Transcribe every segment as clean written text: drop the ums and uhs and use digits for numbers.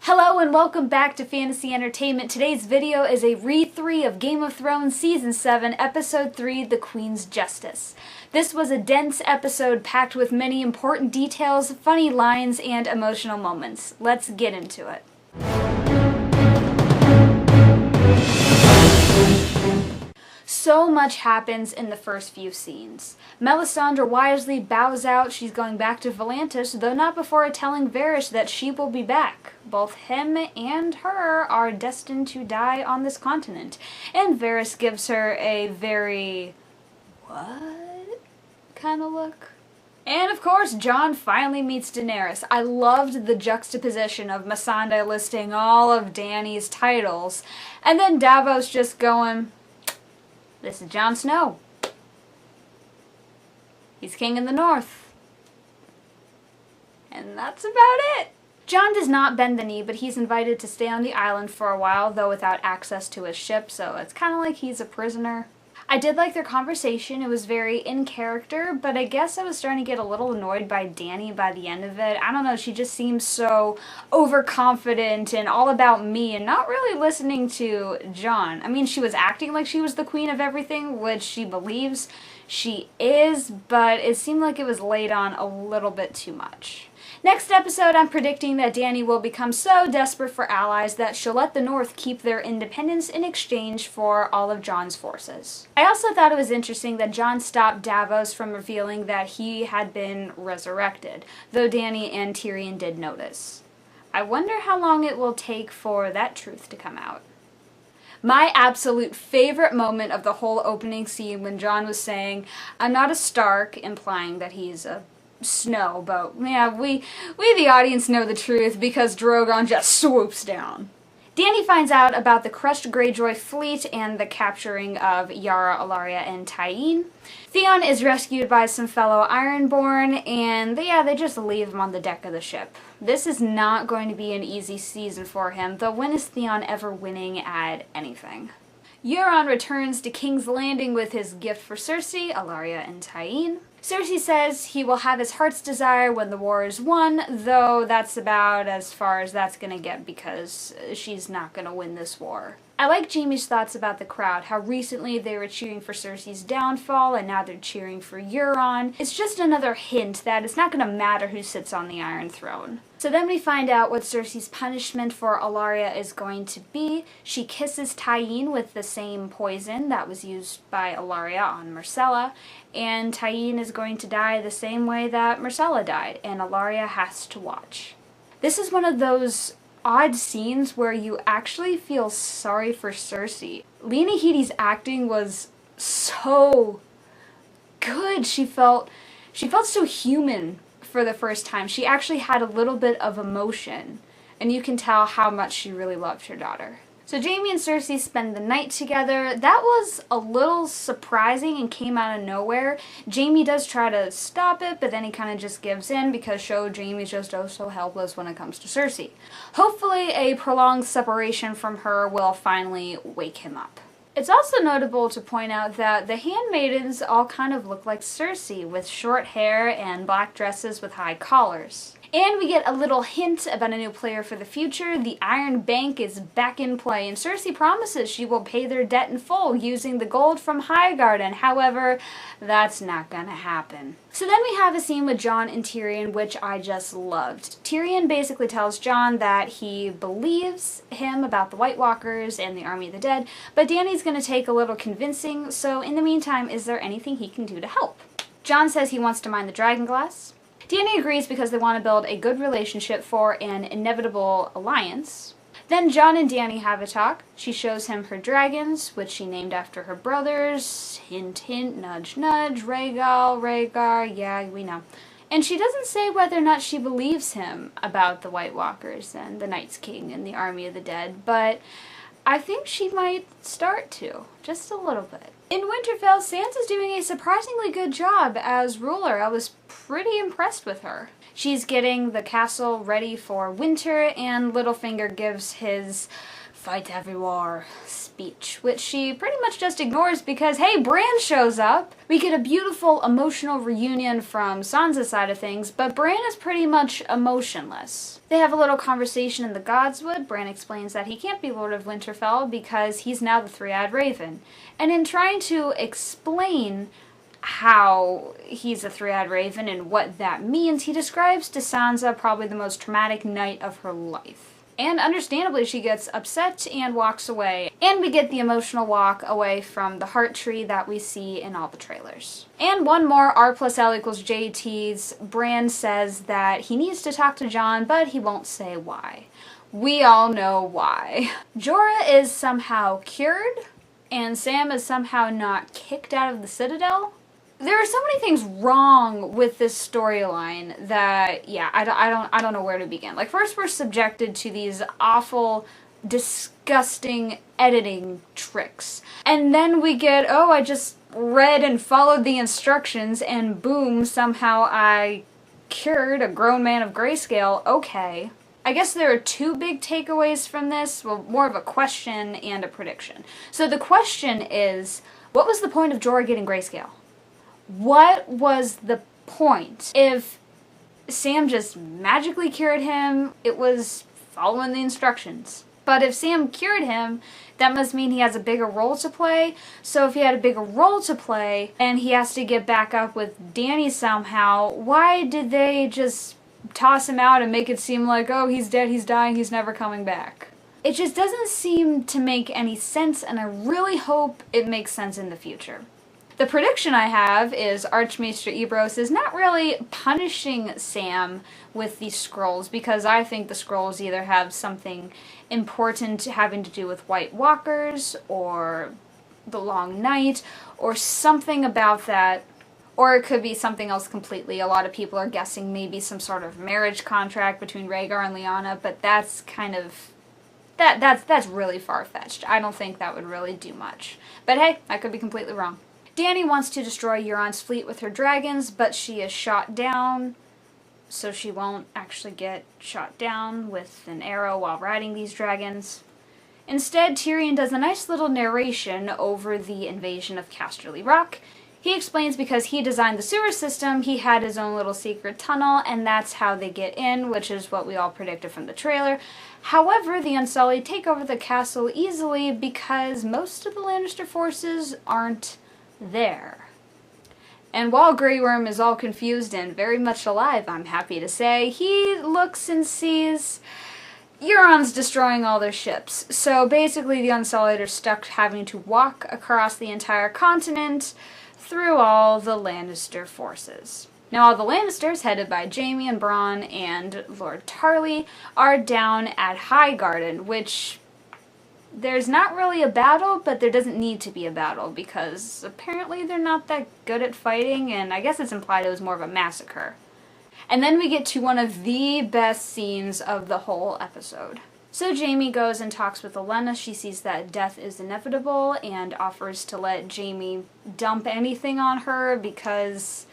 Hello and welcome back to Fantasy Entertainment. Today's video is a read-through of Game of Thrones Season 7, Episode 3, The Queen's Justice. This was a dense episode packed with many important details, funny lines, and emotional moments. Let's get into it. So much happens in the first few scenes. Melisandre wisely bows out she's going back to Volantis, though not before telling Varys that she will be back. Both him and her are destined to die on this continent, and Varys gives her a very what kind of look. And of course, Jon finally meets Daenerys. I loved the juxtaposition of Missandei listing all of Dany's titles, and then Davos just going, "This is Jon Snow. He's king in the north." And that's about it. Jon does not bend the knee, but he's invited to stay on the island for a while, though without access to his ship, so it's kind of like he's a prisoner. I did like their conversation. It was very in character, but I guess I was starting to get a little annoyed by Dany by the end of it. I don't know, she just seems so overconfident and all about me and not really listening to Jon. I mean, she was acting like she was the queen of everything, which she believes she is, but it seemed like it was laid on a little bit too much. Next episode, I'm predicting that Dany will become so desperate for allies that she'll let the North keep their independence in exchange for all of Jon's forces. I also thought it was interesting that Jon stopped Davos from revealing that he had been resurrected, though Dany and Tyrion did notice. I wonder how long it will take for that truth to come out. My absolute favorite moment of the whole opening scene when Jon was saying, "I'm not a Stark," implying that he's a Snow, but yeah, we the audience know the truth because Drogon just swoops down. Dany finds out about the crushed Greyjoy fleet and the capturing of Yara, Ellaria, and Tyene. Theon is rescued by some fellow Ironborn, and they just leave him on the deck of the ship. This is not going to be an easy season for him, though when is Theon ever winning at anything? Euron returns to King's Landing with his gift for Cersei, Ellaria, and Tyene. Cersei says he will have his heart's desire when the war is won, though that's about as far as that's gonna get because she's not gonna win this war. I like Jaime's thoughts about the crowd, how recently they were cheering for Cersei's downfall and now they're cheering for Euron. It's just another hint that it's not gonna matter who sits on the Iron Throne. So then we find out what Cersei's punishment for Ellaria is going to be. She kisses Tyene with the same poison that was used by Ellaria on Myrcella, and Tyene is going to die the same way that Myrcella died, and Ellaria has to watch. This is one of those odd scenes where you actually feel sorry for Cersei. Lena Headey's acting was so good. She felt so human for the first time. She actually had a little bit of emotion, and you can tell how much she really loved her daughter. So Jaime and Cersei spend the night together. That was a little surprising and came out of nowhere. Jaime does try to stop it, but then he kind of just gives in because Jaime's just so helpless when it comes to Cersei. Hopefully a prolonged separation from her will finally wake him up. It's also notable to point out that the handmaidens all kind of look like Cersei, with short hair and black dresses with high collars. And we get a little hint about a new player for the future. The Iron Bank is back in play, and Cersei promises she will pay their debt in full using the gold from Highgarden. However, that's not gonna happen. So then we have a scene with Jon and Tyrion, which I just loved. Tyrion basically tells Jon that he believes him about the White Walkers and the Army of the Dead, but Dany's gonna take a little convincing, so in the meantime, is there anything he can do to help? Jon says he wants to mine the Dragonglass. Dany agrees because they want to build a good relationship for an inevitable alliance. Then Jon and Dany have a talk. She shows him her dragons, which she named after her brothers. Hint, hint, nudge, nudge. Rhaegar, yeah, we know. And she doesn't say whether or not she believes him about the White Walkers and the Night's King and the Army of the Dead, but I think she might start to, just a little bit. In Winterfell, Sansa's doing a surprisingly good job as ruler. I was pretty impressed with her. She's getting the castle ready for winter, and Littlefinger gives his fight every war speech, which she pretty much just ignores because, hey, Bran shows up. We get a beautiful emotional reunion from Sansa's side of things, but Bran is pretty much emotionless. They have a little conversation in the Godswood. Bran explains that he can't be Lord of Winterfell because he's now the Three-Eyed Raven. And in trying to explain how he's a Three-Eyed Raven and what that means, he describes to Sansa probably the most traumatic night of her life. And understandably, she gets upset and walks away. And we get the emotional walk away from the heart tree that we see in all the trailers. And one more R+L J tease. Bran says that he needs to talk to Jon, but he won't say why. We all know why. Jorah is somehow cured, and Sam is somehow not kicked out of the Citadel. There are so many things wrong with this storyline that, yeah, I don't know where to begin. Like, first we're subjected to these awful, disgusting editing tricks. And then we get, oh, I just read and followed the instructions and boom, somehow I cured a grown man of grayscale. Okay. I guess there are two big takeaways from this, well, more of a question and a prediction. So the question is, what was the point of Jorah getting grayscale? What was the point? If Sam just magically cured him, it was following the instructions. But if Sam cured him, that must mean he has a bigger role to play. So if he had a bigger role to play, and he has to get back up with Dany somehow, why did they just toss him out and make it seem like, oh, he's dead, he's dying, he's never coming back? It just doesn't seem to make any sense, and I really hope it makes sense in the future. The prediction I have is Archmaester Ebrose is not really punishing Sam with these scrolls, because I think the scrolls either have something important having to do with White Walkers, or the Long Night, or something about that, or it could be something else completely. A lot of people are guessing maybe some sort of marriage contract between Rhaegar and Lyanna, but that's kind of... That's really far-fetched. I don't think that would really do much. But hey, I could be completely wrong. Dany wants to destroy Euron's fleet with her dragons, but she is shot down, so she won't actually get shot down with an arrow while riding these dragons. Instead, Tyrion does a nice little narration over the invasion of Casterly Rock. He explains because he designed the sewer system, he had his own little secret tunnel, and that's how they get in, which is what we all predicted from the trailer. However, the Unsullied take over the castle easily because most of the Lannister forces aren't there. And while Grey Worm is all confused and very much alive, I'm happy to say, he looks and sees Euron's destroying all their ships. So basically the Unsullied are stuck having to walk across the entire continent through all the Lannister forces. Now all the Lannisters, headed by Jaime and Bronn and Lord Tarly, are down at Highgarden, which... there's not really a battle, but there doesn't need to be a battle because apparently they're not that good at fighting, and I guess it's implied it was more of a massacre. And then we get to one of the best scenes of the whole episode. So Jaime goes and talks with Olenna. She sees that death is inevitable and offers to let Jaime dump anything on her because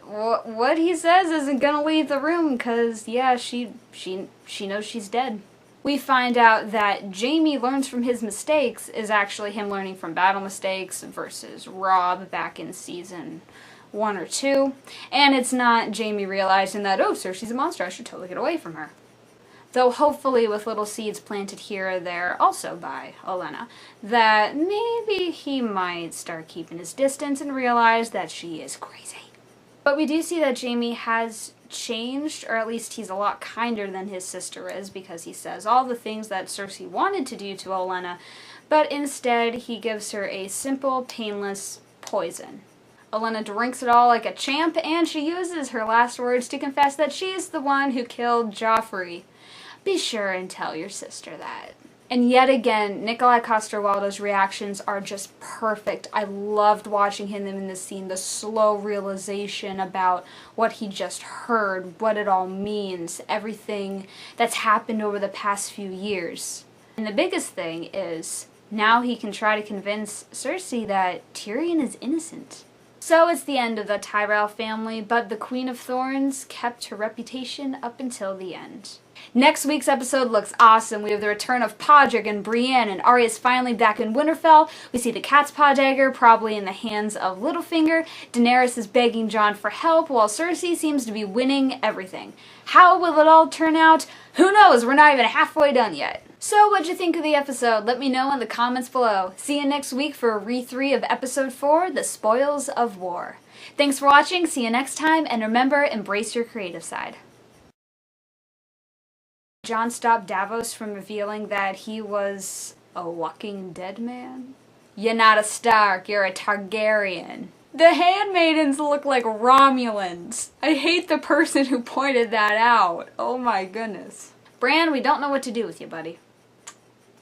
what he says isn't gonna leave the room because, yeah, she knows she's dead. We find out that Jaime learns from his mistakes is actually him learning from battle mistakes versus Robb back in season 1 or 2. And it's not Jaime realizing that, oh, Cersei's a monster, I should totally get away from her. Though hopefully with little seeds planted here or there, also by Olenna, that maybe he might start keeping his distance and realize that she is crazy. But we do see that Jaime has changed, or at least he's a lot kinder than his sister is, because he says all the things that Cersei wanted to do to Olenna, but instead he gives her a simple, painless poison. Olenna drinks it all like a champ, and she uses her last words to confess that she's the one who killed Joffrey. Be sure and tell your sister that. And yet again, Nikolai Coster-Waldau's reactions are just perfect. I loved watching him in this scene, the slow realization about what he just heard, what it all means, everything that's happened over the past few years. And the biggest thing is, now he can try to convince Cersei that Tyrion is innocent. So it's the end of the Tyrell family, but the Queen of Thorns kept her reputation up until the end. Next week's episode looks awesome. We have the return of Podrick and Brienne, and Arya's finally back in Winterfell. We see the cat's paw dagger probably in the hands of Littlefinger. Daenerys is begging Jon for help, while Cersei seems to be winning everything. How will it all turn out? Who knows? We're not even halfway done yet. So what'd you think of the episode? Let me know in the comments below. See you next week for re-3 of episode 4, The Spoils of War. Thanks for watching, see you next time, and remember, embrace your creative side. Jon stopped Davos from revealing that he was a walking dead man. You're not a Stark, you're a Targaryen. The handmaidens look like Romulans. I hate the person who pointed that out. Oh my goodness. Bran, we don't know what to do with you, buddy.